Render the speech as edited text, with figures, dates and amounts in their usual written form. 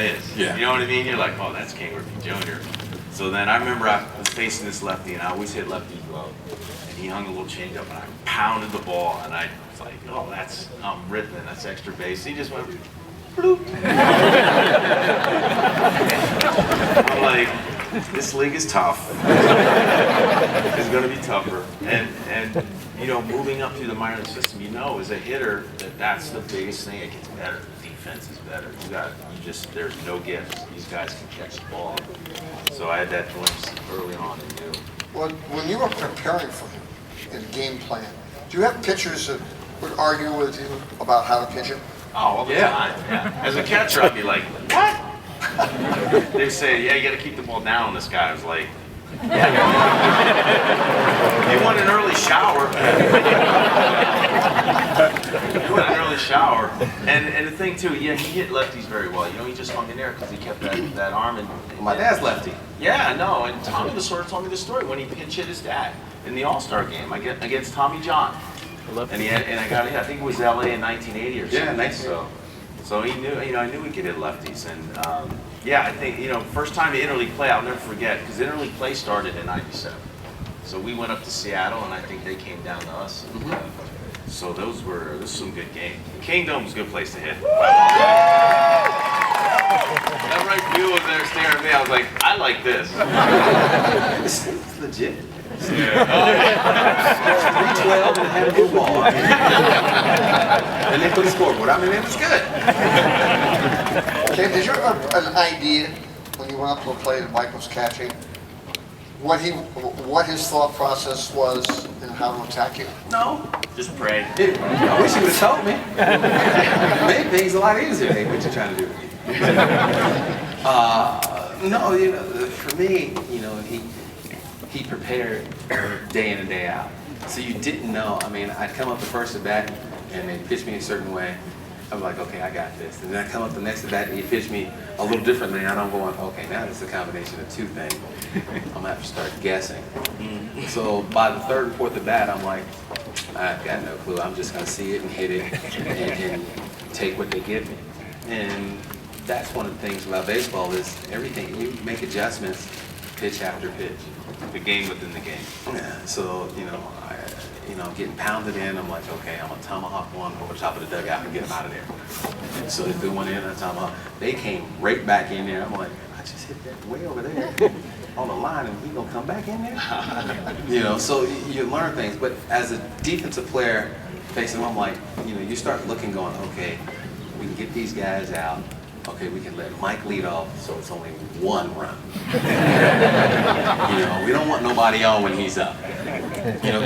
is. Yeah. You know what I mean? You're like, oh, that's King Griffey Jr. So then I remember I was facing this lefty, and I always hit lefty glove. And he hung a little change up, and I pounded the ball, and I was like, oh, that's Rittman, that's extra base. He just went, bloop. I'm like, this league is tough. It's going to be tougher. And you know, moving up through the minor league system, you know, as a hitter, that's the biggest thing. It gets better. The defense is better. There's no gifts. These guys can catch the ball. So I had that glimpse early on and knew. Well, when you were preparing for him in game plan, do you have pitchers that would argue with you about how to pitch it? Oh, all the time. Yeah. As a catcher, I'd be like, what? They'd say, yeah, you got to keep the ball down on this guy. I was like, yeah. You want an early shower. You want an early shower. And the thing, too, yeah, he hit lefties very well. You know, he just hung in there because he kept that arm. And My dad's lefty. yeah, no, and Tommy Lasorda told me the story when he pinch hit his dad in the All-Star game against Tommy John. And I think it was LA in 1980 or something. Yeah, 1980. So he knew, you know, I knew he could hit lefties. And yeah, I think, you know, first time to interleague play, I'll never forget, because interleague play started in '97. So we went up to Seattle, and I think they came down to us. And, so this was some good games. Kingdom was a good place to hit. That right view was there staring at me. I was like, I like this. It's legit. Yeah. 312 and had a good ball. And they put a scoreboard. I mean, it was good. Okay, did you have an idea when you went up to a plate and Mike was catching, what his thought process was and how to attack you? No, just pray. I wish you would have told me. It made things a lot easier. Hey, what you trying to do? No, you know, for me, you know, he prepared day in and day out. So you didn't know. I mean, I'd come up the first at bat and they'd pitch me a certain way. I'm like, okay, I got this. And then I come up the next at bat and he'd pitch me a little differently. And I'm going, okay, now it's a combination of two things. I'm gonna have to start guessing. So by the third and fourth at bat, I'm like, I've got no clue. I'm just gonna see it and hit it and take what they give me. And that's one of the things about baseball is everything, you make adjustments pitch after pitch. The game within the game. Yeah, so, you know, I'm getting pounded in. I'm like, okay, I'm gonna tomahawk one over the top of the dugout and get them out of there. And so they threw one in and I tomahawk. They came right back in there. I'm like, I just hit that way over there on the line and he gonna come back in there? You know, so you learn things. But as a defensive player facing them, I'm like, you know, you start looking going, okay, we can get these guys out. Okay, we can let Mike lead off, so it's only one run. You know, we don't want nobody on when he's up. You know,